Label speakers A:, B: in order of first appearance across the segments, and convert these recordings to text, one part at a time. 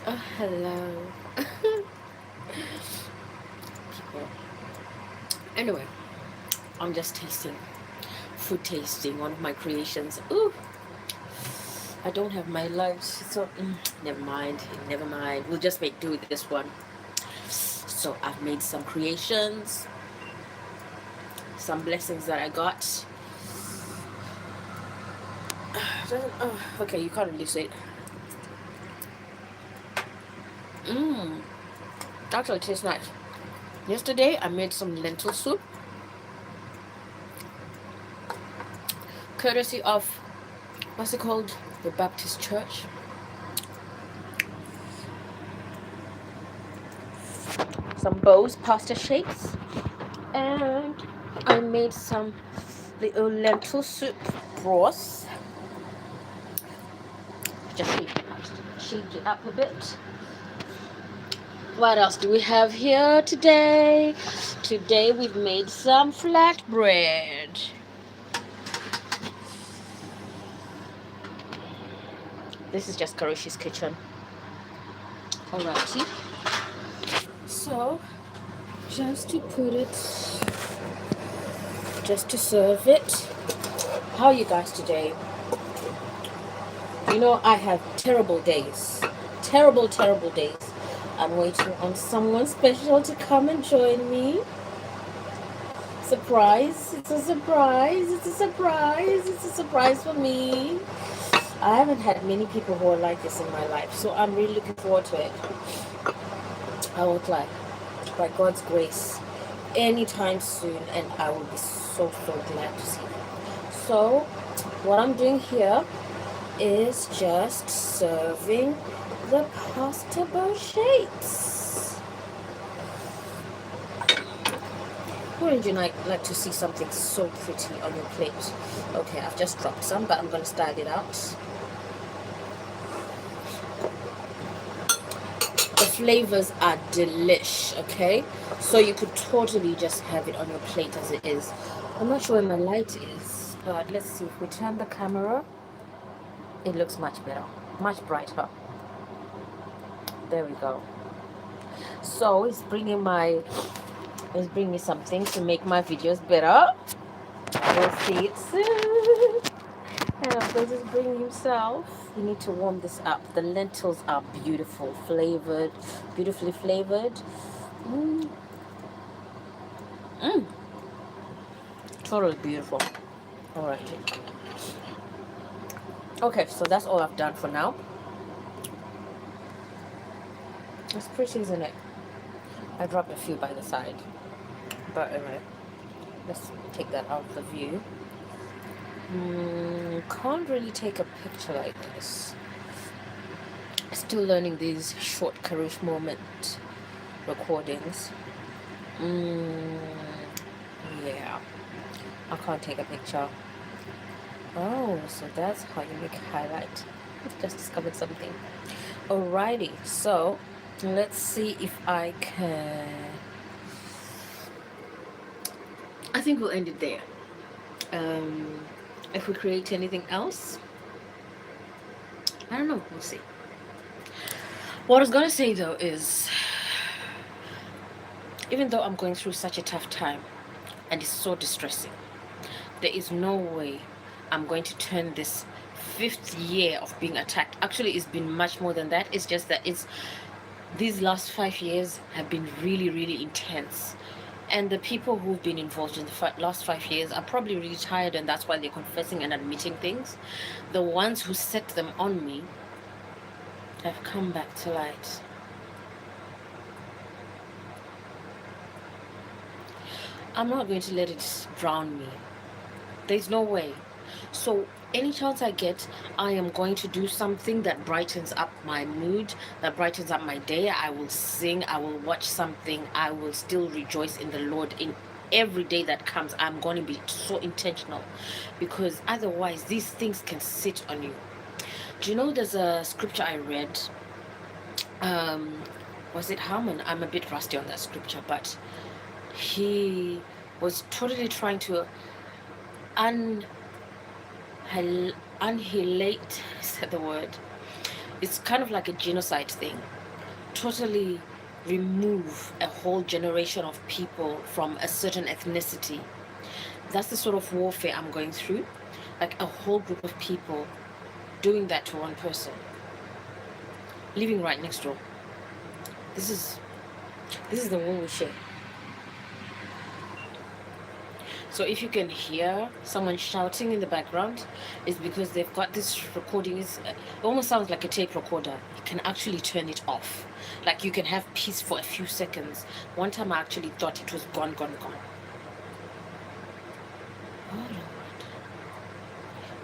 A: Oh, hello. People. Anyway, I'm just tasting. Food tasting, one of my creations. Ooh, I don't have my lunch, so never mind. Never mind. We'll just make do with this one. So I've made some creations, some blessings that I got. Oh, okay, you can't really see it. Mmm, actually, it tastes nice. Yesterday, I made some lentil soup, courtesy of what's it called? The Baptist Church. Some bows pasta shapes, and I made some little lentil soup broth. Just shake it up a bit. What else do we have here today? Today we've made some flatbread. This is just Carush's kitchen. Alrighty. So, just to put it, just to serve it. How are you guys today? You know, I have terrible days. Terrible, terrible days. I'm waiting on someone special to come and join me. Surprise. It's a surprise. It's a surprise. It's a surprise for me. I haven't had many people who are like this in my life, so I'm really looking forward to it. I won't lie. By God's grace, anytime soon, and I will be so, so glad to see them. So, what I'm doing here is just serving the pasta bowl shapes. Wouldn't you like to see something so pretty on your plate? Okay, I've just dropped some, but I'm going to style it out. The flavors are delish, okay? So you could totally just have it on your plate as it is. I'm not sure where my light is, but let's see. If we turn the camera, it looks much better, much brighter. There we go. So it's bringing me something to make my videos better. We'll see it soon. And of course, it's bringing himself. You need to warm this up. The lentils are beautiful, flavored, beautifully flavored. Mm. Mm. Totally beautiful. All right. Okay, so that's all I've done for now. It's pretty, isn't it? I dropped a few by the side. But anyway, let's take that out of the view. Can't really take a picture like this. Still learning these short Carush moment recordings. Yeah, I can't take a picture. Oh, so that's how you make a highlight. I've just discovered something. Alrighty, so let's see if I can. I think we'll end it there. If we create anything else, I don't know. We'll see. What I was gonna say though is, even though I'm going through such a tough time and it's so distressing, there is no way I'm going to turn this 5th year of being attacked. Actually, it's been much more than that. It's just that these last 5 years have been really, really intense. And the people who've been involved in the last 5 years are probably really tired, and that's why they're confessing and admitting things. The ones who set them on me have come back to light. I'm not going to let it drown me. There's no way. So any chance I get, I am going to do something that brightens up my mood, that brightens up my day. I will sing, I will watch something, I will still rejoice in the Lord in every day that comes. I'm going to be so intentional, because otherwise these things can sit on you. Do you know there's a scripture I read? Was it Haman? I'm a bit rusty on that scripture, but he was totally trying to annihilate, is that the word? It's kind of like a genocide thing. Totally remove a whole generation of people from a certain ethnicity. That's the sort of warfare I'm going through. Like a whole group of people doing that to one person, living right next door. This is the war we share. So if you can hear someone shouting in the background, it's because they've got this recording. It almost sounds like a tape recorder. You can actually turn it off. Like you can have peace for a few seconds. One time I actually thought it was gone. Oh Lord.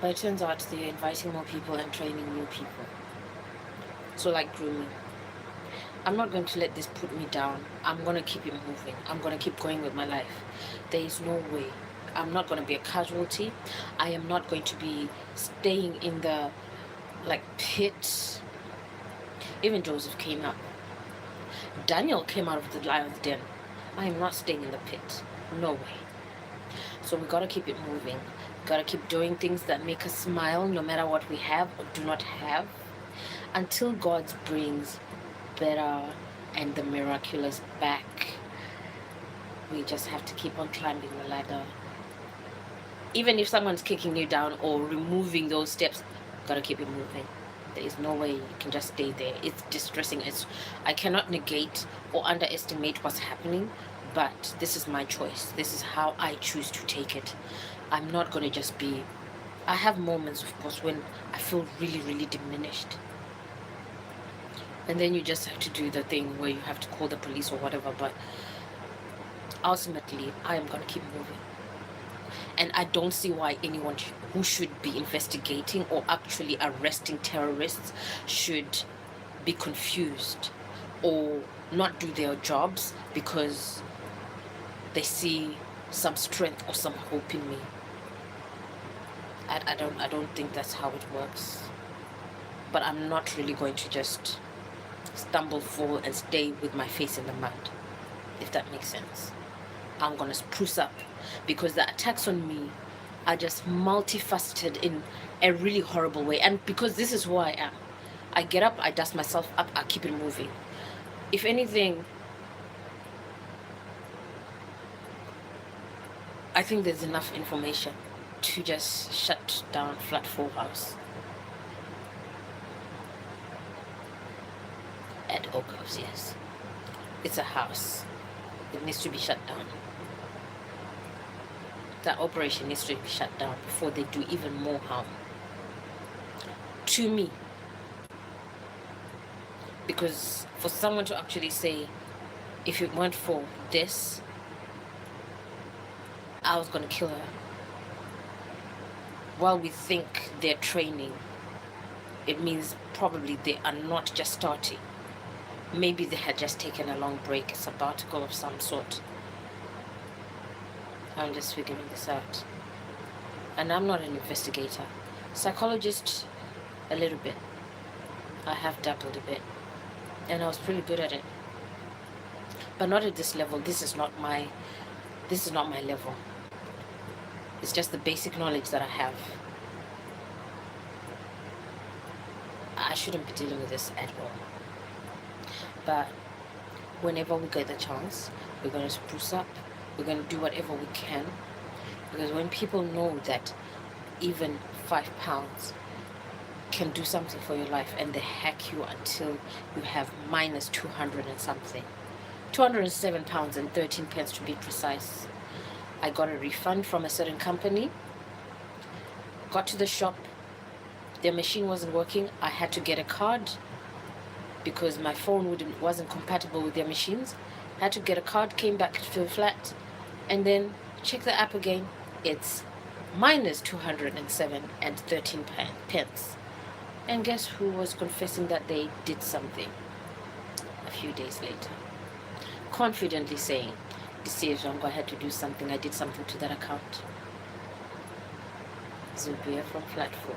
A: But it turns out they're inviting more people and training new people. So like grooming. I'm not going to let this put me down. I'm going to keep it moving. I'm going to keep going with my life. There is no way. I'm not going to be a casualty. I am not going to be staying in the pit. Even Joseph came up. Daniel came out of the lion's den. I am not staying in the pit. No way. So we got to keep it moving. We got to keep doing things that make us smile no matter what we have or do not have, until God brings better and the miraculous back. We just have to keep on climbing the ladder. Even if someone's kicking you down or removing those steps, gotta keep it moving. There is no way you can just stay there. It's distressing. I cannot negate or underestimate what's happening, but this is my choice. This is how I choose to take it. I'm not gonna just be... I have moments, of course, when I feel really, really diminished. And then you just have to do the thing where you have to call the police or whatever, but ultimately, I am going to keep moving. And I don't see why anyone who should be investigating or actually arresting terrorists should be confused or not do their jobs because they see some strength or some hope in me. I don't think that's how it works. But I'm not really going to just stumble, fall, and stay with my face in the mud, if that makes sense. I'm gonna spruce up because the attacks on me are just multifaceted in a really horrible way. And because this is who I am, I get up, I dust myself up, I keep it moving. If anything, I think there's enough information to just shut down Flat 4 House at Oak House. Yes, it's a house. It needs to be shut down. That operation needs to be shut down before they do even more harm to me. Because for someone to actually say, if it weren't for this, I was gonna kill her, while we think they're training, it means probably they are not just starting. Maybe they had just taken a long break, a sabbatical of some sort. I'm just figuring this out. And I'm not an investigator. Psychologist, a little bit. I have dabbled a bit. And I was pretty good at it. But not at this level. This is not my level. It's just the basic knowledge that I have. I shouldn't be dealing with this at all. But whenever we get the chance, we're going to spruce up. We're going to do whatever we can. Because when people know that even £5 can do something for your life, and they hack you until you have minus 200 and something, £207 and 13 pence to be precise. I got a refund from a certain company. Got to the shop. Their machine wasn't working. I had to get a card because my phone wasn't compatible with their machines. Had to get a card, came back to the flat, and then check the app again. It's minus 207 and 13 pence. And guess who was confessing that they did something a few days later? Confidently saying, "Deceived, I had to do something. I did something to that account." Zubia from Flat 4.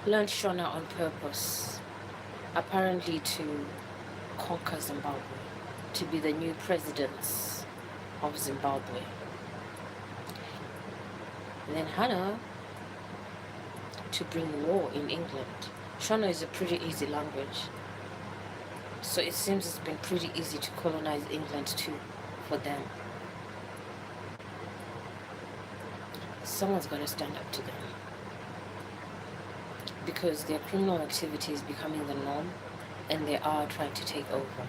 A: Learned Shona on purpose, apparently to conquer Zimbabwe, to be the new president of Zimbabwe. And then Hannah to bring law in England. Shona is a pretty easy language. So it seems it's been pretty easy to colonize England too, for them. Someone's got to stand up to them. Because their criminal activity is becoming the norm, and they are trying to take over.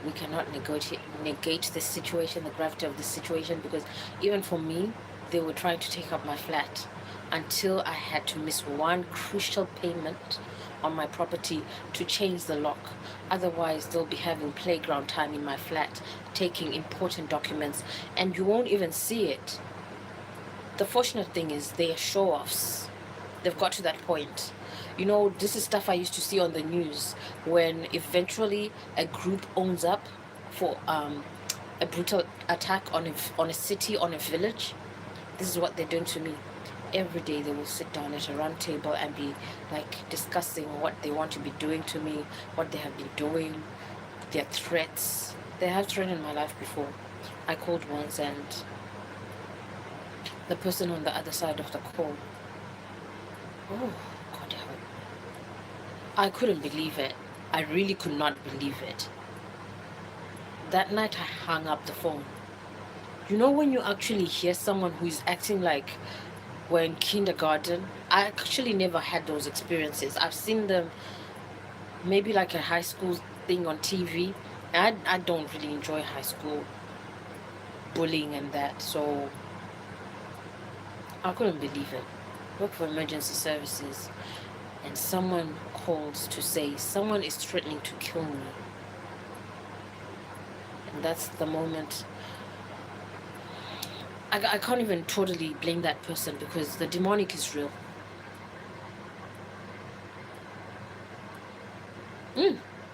A: We cannot negate the situation, the gravity of the situation, because even for me, they were trying to take up my flat until I had to miss one crucial payment on my property to change the lock. Otherwise, they'll be having playground time in my flat, taking important documents, and you won't even see it. The fortunate thing is they are show-offs. They've got to that point. You know, this is stuff I used to see on the news when eventually a group owns up for a brutal attack on a city, on a village. This is what they're doing to me. Every day they will sit down at a round table and be like discussing what they want to be doing to me, what they have been doing, their threats. They have threatened my life before. I called once and the person on the other side of the call, oh, God help me. I couldn't believe it. I really could not believe it. That night I hung up the phone. You know when you actually hear someone who is acting like we're in kindergarten? I actually never had those experiences. I've seen them maybe like a high school thing on TV. And I don't really enjoy high school bullying and that, so I couldn't believe it. Work for emergency services and someone calls to say someone is threatening to kill me. And that's the moment I can't even totally blame that person because the demonic is real.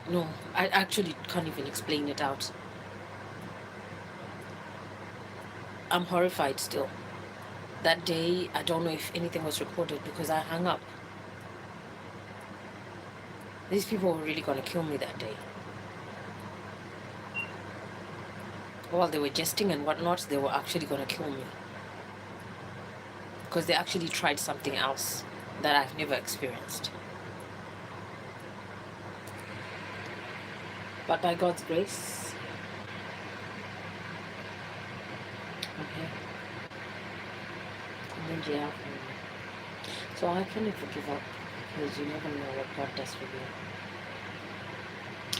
A: No, I actually can't even explain it out. I'm horrified still. That day, I don't know if anything was recorded because I hung up. These people were really going to kill me that day. While they were jesting and whatnot, they were actually going to kill me. Because they actually tried something else that I've never experienced. But by God's grace, okay. And then jail. So I can never give up because you never know what God does for you.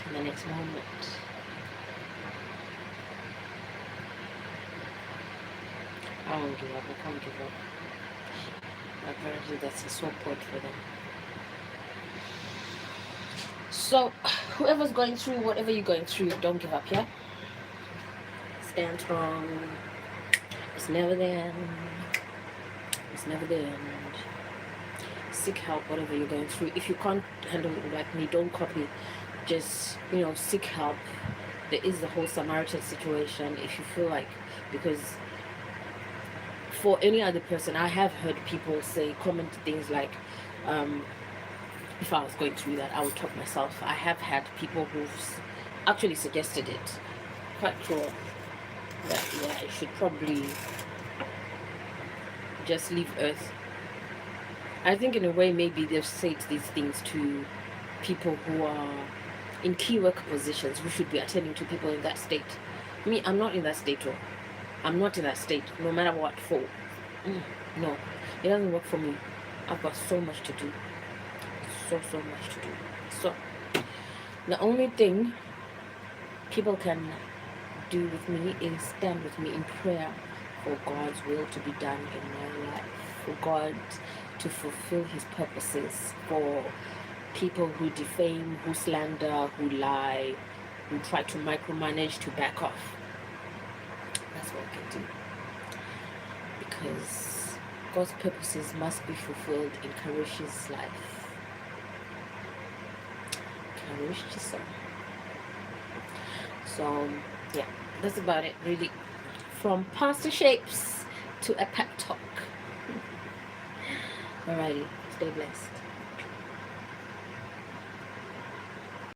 A: In the next moment, I won't give up. I can't give up. Apparently, that's a sore point for them. So, whoever's going through whatever you're going through, don't give up, yeah? Stand strong. It's never the end. It's never the end. Seek help, whatever you're going through. If you can't handle it like me, don't copy. Just, seek help. There is the whole Samaritan situation. If you feel like, because for any other person, I have heard people comment things like, if I was going through that, I would talk myself. I have had people who've actually suggested it. Quite sure that, I should probably just leave Earth. I think in a way, maybe they've said these things to people who are in key work positions, who should be attending to people in that state. Me, I'm not in that state, or I'm not in that state, no matter what for. No, it doesn't work for me. I've got so much to do. So much to do. So, the only thing people can do with me is stand with me in prayer for God's will to be done in my life, for God to fulfill his purposes, for people who defame, who slander, who lie, who try to micromanage, to back off. That's what I can do. Because God's purposes must be fulfilled in Carush's life. Chisom. So, yeah, that's about it, really. From pastor shapes to a pep talk. Alrighty, stay blessed.